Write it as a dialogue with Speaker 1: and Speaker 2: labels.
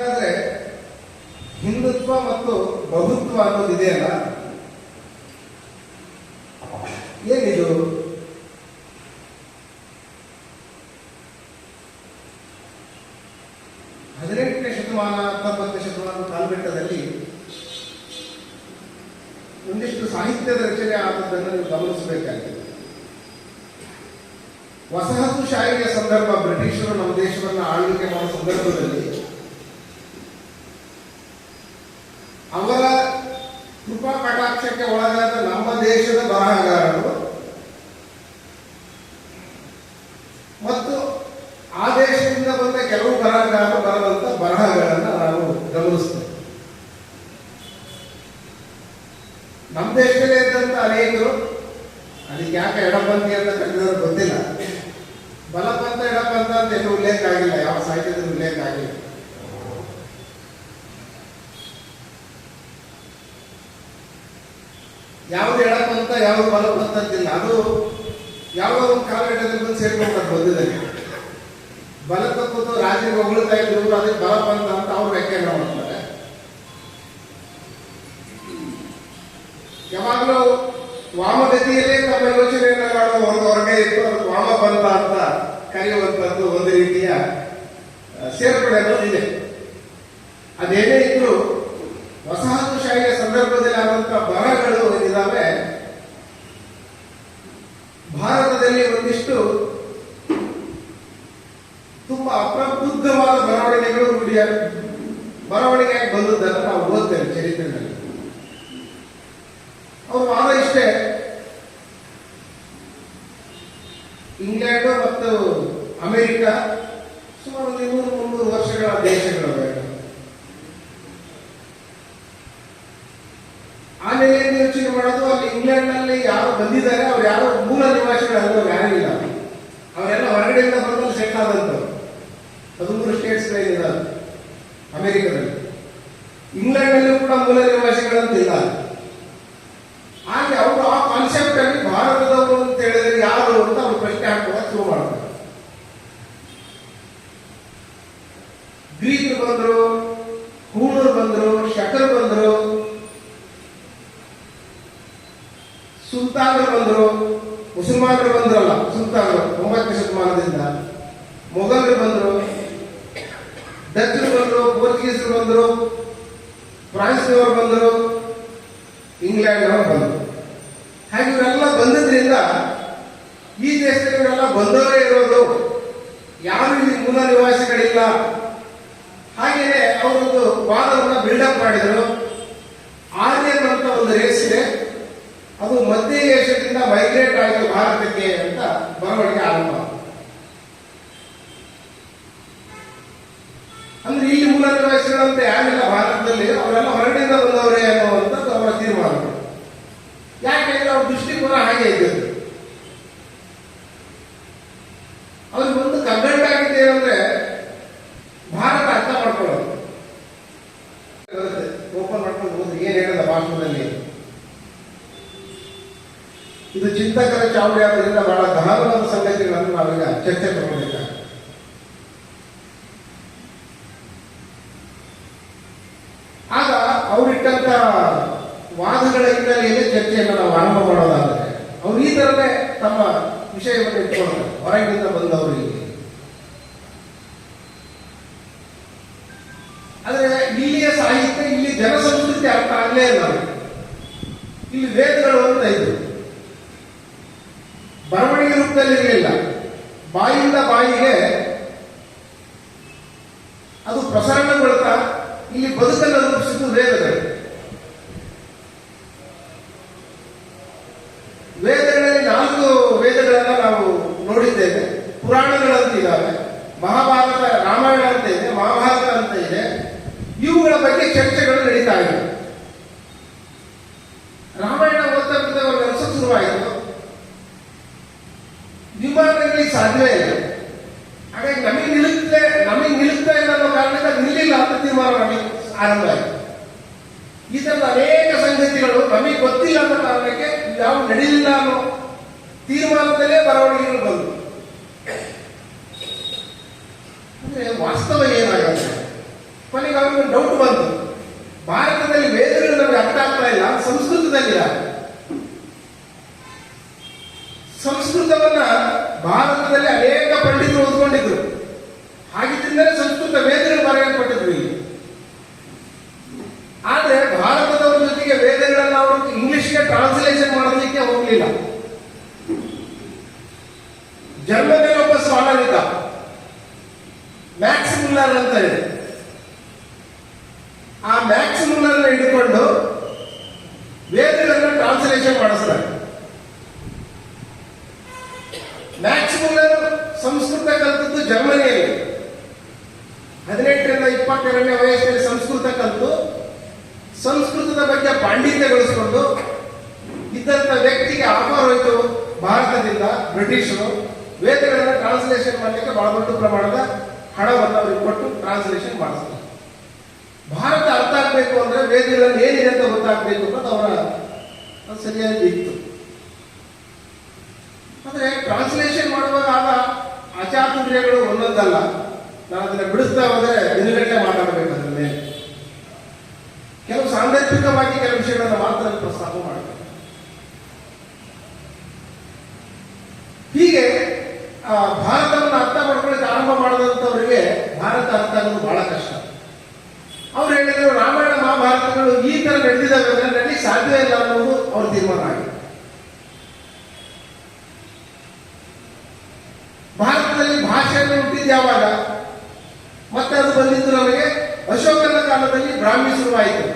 Speaker 1: ಹಾಗಾದ್ರೆ ಹಿಂದುತ್ವ ಮತ್ತು ಬಹುತ್ವ ಅನ್ನೋದು ಇದೆಯಲ್ಲ, ಏನಿದು? ಹದಿನೆಂಟನೇ ಶತಮಾನ 19ನೇ ಶತಮಾನ ಕಾಲಘಟ್ಟದಲ್ಲಿ ಒಂದಿಷ್ಟು ಸಾಹಿತ್ಯದ ರಚನೆ ಆದದ್ದನ್ನು ನೀವು ಗಮನಿಸಬೇಕಾಗಿದೆ. ವಸಾಹತುಶಾಹಿಯ ಸಂದರ್ಭ, ಬ್ರಿಟಿಷರು ನಮ್ಮ ದೇಶವನ್ನು ಆಳ್ವಿಕೆ ಮಾಡುವ ಸಂದರ್ಭದಲ್ಲಿ ಅವರ ಕೃಪಾ ಕಟಾಕ್ಷಕ್ಕೆ ಒಳಗಾದ ನಮ್ಮ ದೇಶದ ಬರಹಗಾರರು ಮತ್ತು ಆ ದೇಶದಿಂದ ಬಂದ ಕೆಲವು ಬರಹಗಾರರು ಬರೆದಂತ ಬರಹಗಳನ್ನು ನಾವು ಗಮನಿಸ್ತೇವೆ. ನಮ್ಮ ದೇಶದಲ್ಲೇ ಇದ್ದಂತ ಅನೇಕರು, ಅದಕ್ಕೆ ಯಾಕೆ ಎಡಪಂಥಿ ಅಂತ ಕರೆದಿರೋದು ಗೊತ್ತಿಲ್ಲ, ಬಲಪಂಥ ಎಡಪಂಥ ಅಂತ ಎಲ್ಲೂ ಉಲ್ಲೇಖ ಆಗಿಲ್ಲ, ಯಾವ ಸಾಹಿತ್ಯದಲ್ಲಿ ಉಲ್ಲೇಖ ಆಗಿಲ್ಲ. ಯಾವುದು ಎಡಪಂಥ ಯಾವುದು ಬಲಪಂಥ ಅಂತಿಲ್ಲ, ಅದು ಯಾವುದೋ ಒಂದು ಕಾಲಘಟ್ಟದಲ್ಲಿ ಬಂದು ಸೇರ್ಕೊಂಡ್ರೆ ಬಂದಿದ್ದಾರೆ. ಬಲ ತಪ್ಪು ರಾಜ್ಯ ಹೊಗಳ್ತಾ ಇದ್ರು, ಅದಕ್ಕೆ ಬಲಪಂಥ ಅಂತ ಅವ್ರು ವ್ಯಾಖ್ಯಾನ ಮಾಡ್ತಾರೆ. ಯಾವಾಗಲೂ ವಾಮಗತಿಯಲ್ಲೇ ತಮ್ಮ ಯೋಚನೆಯನ್ನು ಮಾಡುವ ಒಂದು ಹೊರಗೆ ಇತ್ತು, ಅದು ವಾಮಪಂಥ ಅಂತ ಕರೆಯುವಂಥದ್ದು ಒಂದು ರೀತಿಯ ಸೇರ್ಪಡೆ ಅನ್ನೋದು ಇದೆ. ಅದೇನೇ ಇದ್ರು ವಸಾಹತುಶಾಹಿಯ ಸಂದರ್ಭದಲ್ಲಿ ಆದಂತಹ ಬರಹಗಳು ಇದಾವೆ. ಭಾರತದಲ್ಲಿ ಒಂದಿಷ್ಟು ತುಂಬಾ ಅಪ್ರಬುದ್ಧವಾದ ಬರವಣಿಗೆಗಳು ಬರವಣಿಗೆಯಾಗಿ ಬಂದದ್ದನ್ನು ನಾವು ಓದ್ತೇವೆ ಚರಿತ್ರೆಯಲ್ಲಿ. ಅವ್ರ ವಾದ ಇಷ್ಟೇ, ಇಂಗ್ಲೆಂಡ್ ಮತ್ತು ಅಮೆರಿಕ ಸುಮಾರು 200-300 ವರ್ಷಗಳ ದೇಶಗಳು. ಆ ನೆಲೆಯಲ್ಲಿ ಯೋಚನೆ ಮಾಡೋದು, ಅಲ್ಲಿ ಇಂಗ್ಲೆಂಡ್ ನಲ್ಲಿ ಯಾರು ಬಂದಿದ್ದಾರೆ ಅವ್ರು ಯಾರೋ ಮೂಲ ನಿವಾಸಿಗಳು ಯಾರೂ ಇಲ್ಲ, ಅವರೆಲ್ಲ ಹೊರಗಡೆಯಿಂದ ಬಂದು ಸೆಟ್ಲ್ ಆದಂಥವ್ರು. 13 ಸ್ಟೇಟ್ಸ್ಗಳಿದೆ ಅಮೆರಿಕದಲ್ಲಿ. ಇಂಗ್ಲೆಂಡ್ ನಲ್ಲೂ ಕೂಡ ಮೂಲ ನಿವಾಸಿಗಳಂತಿಲ್ಲ. ಹಾಗೆ ಅವರು ಆ ಕಾನ್ಸೆಪ್ಟ್ ಅಲ್ಲಿ ಭಾರತದವರು ಅಂತ ಹೇಳಿದ್ರೆ ಯಾರು ಅಂತ ಅವ್ರು ಪ್ರಶ್ನೆ ಹಾಕುವಾಗ ಶುರು ಮಾಡ್ತಾರೆ. ಗ್ರೀಕರು ಬಂದರು, ಹೂಣರು ಬಂದರು, ಶಕರು ಬಂದರು, ಸುಲ್ತಾನರು ಬಂದರು, ಮುಸಲ್ಮಾನರು ಬಂದ್ರಲ್ಲ ಸುಲ್ತಾನರು 9ನೇ ಶತಮಾನದಿಂದ, ಮೊಘಲರು ಬಂದರು, ಡಚ್ರು ಬಂದರು, ಪೋರ್ಚುಗೀಸರು ಬಂದರು, ಫ್ರಾನ್ಸ್ನವರು ಬಂದರು, ಇಂಗ್ಲೆಂಡ್ ಅವರು ಬಂದರು. ಹಾಗೆ ಇವರೆಲ್ಲ ಬಂದಿದ್ರಿಂದ ಈ ದೇಶದಲ್ಲಿ ಇವರೆಲ್ಲ ಬಂದವರೇ ಇರೋದು, ಯಾರು ಇಲ್ಲಿ ಮೂಲ ನಿವಾಸಿಗಳಿಲ್ಲ. ಹಾಗೆಯೇ ಅವರೊಂದು ವಾದವನ್ನು ಬಿಲ್ಡಪ್ ಮಾಡಿದರು. ಆರ್ಯನ್ ಅಂತ ಒಂದು ರೇಸ್ ಇದೆ, ಅದು ಮಧ್ಯ ಏಷ್ಯಾದಿಂದ ಮೈಗ್ರೇಟ್ ಆಯಿತು ಭಾರತಕ್ಕೆ ಅಂತ ಬರವಣಿಗೆ ಆರಂಭ. ಅಂದ್ರೆ ಇಲ್ಲಿ ಮೂಲ ನಿವಾಸಿಗಳಂತ ಯಾರಿಲ್ಲ ಭಾರತದಲ್ಲಿ, ಅವರೆಲ್ಲ ಹೊರಗಡೆಯಿಂದ ಬಂದವರೇ ಅನ್ನುವಂಥದ್ದು ಅವರ ತೀರ್ಮಾನ. ಯಾಕೆಂದ್ರೆ ಅವ್ರ ದೃಷ್ಟಿಕೋನ ಹಾಗೆ ಇದ್ದದ್ದು. ಅವ್ರಿಗೆ ಒಂದು ಕಗ್ಗಟ್ಟಾಗಿದೆ ಏನಂದ್ರೆ ಭಾರತ ಅರ್ಥ ಮಾಡ್ಕೊಳ್ಳೋದು. ಓಪನ್ ಮಾಡ್ಕೊಂಡು ಹೋದ್ರೆ ಏನ್ ಹೇಳಲ್ಲ ಭಾಷಣದಲ್ಲಿ. ಇದು ಚಿಂತಕರ ಚಾವಡಿ ಆದ್ರಿಂದ ಬಹಳ ಗಹನವಾದ ಸಂಗತಿಗಳನ್ನು ನಾವೀಗ ಚರ್ಚೆ ತಗೊಳ್ಬೇಕಾಗ್ತದೆ. ಆಗ ಅವರಿಟ್ಟಂತ ವಾದಗಳ ಹಿನ್ನೆಲೆಯಲ್ಲಿ ಚರ್ಚೆಯನ್ನು ನಾವು ಆರಂಭ ಮಾಡೋದಾದರೆ ಅವ್ರು ಈ ತರನೇ ತಮ್ಮ ವಿಷಯವನ್ನು ಇಟ್ಕೊಳ್ತಾರೆ. ಹೊರಗಿನಿಂದ ಬಂದವರಿಗೆ ಆದ್ರೆ ಇಲ್ಲಿಯ ಸಾಹಿತ್ಯ, ಇಲ್ಲಿ ಜನಸಂಸ್ಕೃತಿ ಅರ್ಥ ಆಗಲೇ ಇಲ್ಲ. ಇಲ್ಲಿ ವೇದಗಳು ಅಂತ ಇದ್ದು ಬರವಣಿಗೆ ರೂಪದಲ್ಲಿ ಇರಲಿಲ್ಲ, ಬಾಯಿಂದ ಬಾಯಿಗೆ ಅದು ಪ್ರಸರಣಗೊಳ್ತಾ ಇಲ್ಲಿ ಬದುಕನ್ನು ರೂಪಿಸಿದ್ದು ವೇದಗಳು. ವೇದಗಳಲ್ಲಿ 4 ವೇದಗಳನ್ನ ನಾವು ನೋಡಿದ್ದೇವೆ. ಪುರಾಣಗಳಂತಿದ್ದಾವೆ, ಮಹಾಭಾರತ, ರಾಮಾಯಣ ಅಂತ ಇದೆ, ಮಹಾಭಾರತ ಅಂತ ಇದೆ. ಇವುಗಳ ಬಗ್ಗೆ ಚರ್ಚೆಗಳು ನಡೀತಾ ಇವೆ. ರಾಮಾಯಣ ಓದ್ತಾ ಒಂದು ಕೆಲಸ ಶುರುವಾಯಿತು. ವಿಮಾನಗಳಿಗೆ ಸಾಧ್ಯವೇ ಇಲ್ಲ, ಹಾಗಾಗಿ ನಮಗೆ ನಿಲ್ಲುತ್ತಾ ಇಲ್ಲ ಅನ್ನೋ ಕಾರಣಕ್ಕೆ ಅದು ನಿಲ್ಲಿಲ್ಲ ಅಂತ ತೀರ್ಮಾನ ನಮಗೆ ಆರಂಭ ಆಯಿತು. ಈ ತರದ ಅನೇಕ ಸಂಗತಿಗಳು ನಮಗೆ ಗೊತ್ತಿಲ್ಲ ಅನ್ನೋ ಕಾರಣಕ್ಕೆ ಯಾವ ನಡೆಯಲಿಲ್ಲ ಅನ್ನೋ ತೀರ್ಮಾನದಲ್ಲೇ ಬರವಣಿಗೆಗಳು ಬಂತು. ಅಂದ್ರೆ ವಾಸ್ತವ ಏನಾಗುತ್ತೆ, ಕೊನೆಗೆ ನಮಗೊಂದು ಡೌಟ್ ಬಂತು, ಭಾರತದಲ್ಲಿ ವೇದಗಳು ನಮಗೆ ಅರ್ಥ ಆಗ್ತಾ ಇಲ್ಲ, ಸಂಸ್ಕೃತದಲ್ಲಿಲ್ಲ. ಸಂಸ್ಕೃತವನ್ನ ಭಾರತದಲ್ಲಿ ಅನೇಕ ಪಂಡಿತರು ಓದ್ಕೊಂಡಿದ್ರು, ಹಾಗಿದ್ರಿಂದಲೇ ಸಂಸ್ಕೃತ ವೇದಗಳು ಬರೆಯಲ್ಪಟ್ಟಿದ್ರು ಇಲ್ಲಿ. ಆದ್ರೆ ಭಾರತದವರ ಜೊತೆಗೆ ವೇದಗಳನ್ನ ಅವರು ಇಂಗ್ಲಿಷ್ಗೆ ಟ್ರಾನ್ಸ್ಲೇಷನ್ ಮಾಡೋದಕ್ಕೆ ಹೋಗ್ಲಿಲ್ಲ. ಜರ್ಮನಿಯಲ್ಲಿ ಒಬ್ಬ ಸ್ಕಾಲರ್ ಇದ್ದ, ಮ್ಯಾಕ್ಸ್ ಮುಲ್ಲರ್ ಅಂತ ಹೇಳಿ. ಆ ಮ್ಯಾಕ್ಸ್ ಮುಲ್ಲರ್ ಹಿಡ್ಕೊಂಡು ವೇದಗಳನ್ನ ಟ್ರಾನ್ಸ್ಲೇಷನ್ ಮಾಡಿಸ್ತಾರೆ. ಮ್ಯಾಕ್ಸ್ ಮುಲ್ಲರ್ ಸಂಸ್ಕೃತ ಕಲಿತದ್ದು ಜರ್ಮನಿಯಲ್ಲಿ. 18ರಿಂದ 22ನೇ ವಯಸ್ಸಿನಲ್ಲಿ ಸಂಸ್ಕೃತ ಕಲಿತು ಸಂಸ್ಕೃತದ ಬಗ್ಗೆ ಪಾಂಡಿತ್ಯಗೊಳಿಸಿಕೊಂಡು ಇದ್ದಂತ ವ್ಯಕ್ತಿಗೆ ಆಫರ್ ಹೋಯಿತು ಭಾರತದಿಂದ, ಬ್ರಿಟಿಷರು ವೇದಗಳನ್ನ ಟ್ರಾನ್ಸ್ಲೇಷನ್ ಮಾಡಲಿಕ್ಕೆ ಬಹಳ ದೊಡ್ಡ ಪ್ರಮಾಣದ ಹಣವನ್ನು ಅವರಿಗೆ ಕೊಟ್ಟು ಟ್ರಾನ್ಸ್ಲೇಷನ್ ಮಾಡಿಸ್ತಾರೆ. ಭಾರತ ಅರ್ಥ ಆಗ್ಬೇಕು ಅಂದ್ರೆ ವೇದಗಳಲ್ಲಿ ಏನಿದೆ ಅಂತ ಗೊತ್ತಾಗ್ಬೇಕು ಅನ್ನೋದು ಅವರ ಸರಿಯಾಗಿ ಇತ್ತು. ಆದ್ರೆ ಟ್ರಾನ್ಸ್ಲೇಷನ್ ಮಾಡುವಾಗ ಆದ ಅಚಾತುರ್ಯಗಳು ಒಂದೊಂದಲ್ಲ. ನಾನು ಅದನ್ನ ಬಿಡಿಸ್ತಾ ಹೋದ್ರೆ ದಿನಗಟ್ಟಲೆ ಮಾತಾಡಬೇಕು ಅದ್ರ ಮೇಲೆ. ಕೆಲವು ಸಾಂದರ್ಭಿಕವಾಗಿ ಕೆಲವು ವಿಷಯಗಳನ್ನು ಮಾತ್ರ ಪ್ರಸ್ತಾಪ ಮಾಡಬೇಕು. ಹೀಗೆ ಭಾರತವನ್ನು ಅರ್ಥ ಮಾಡ್ಕೊಳ್ಳಿಕ್ಕೆ ಆರಂಭ ಮಾಡಿದಂಥವರಿಗೆ ಭಾರತ ಅರ್ಥ ಆಗೋದು ಬಹಳ ಕಷ್ಟ. ಅವ್ರು ಹೇಳಿದ್ರು ರಾಮಾಯಣ ಮಹಾಭಾರತಗಳು ಈ ತರ ನಡೆದಿದ್ದಾವೆ ಅಂದ್ರೆ ನಡೀಲಿಕ್ಕೆ ಸಾಧ್ಯ ಇಲ್ಲ ಅನ್ನೋದು ಅವ್ರ ತೀರ್ಮಾನ ಆಗಿದೆ. ಭಾರತದಲ್ಲಿ ಭಾಷೆಯನ್ನು ಹುಟ್ಟಿದ್ದು ಯಾವಾಗ? ಮತ್ತೆ ಅದು ಬಂದಿದ್ದು ನಮಗೆ ಅಶೋಕನ ಕಾಲದಲ್ಲಿ ಬ್ರಾಹ್ಮಿ ಶುರುವಾಯಿತು.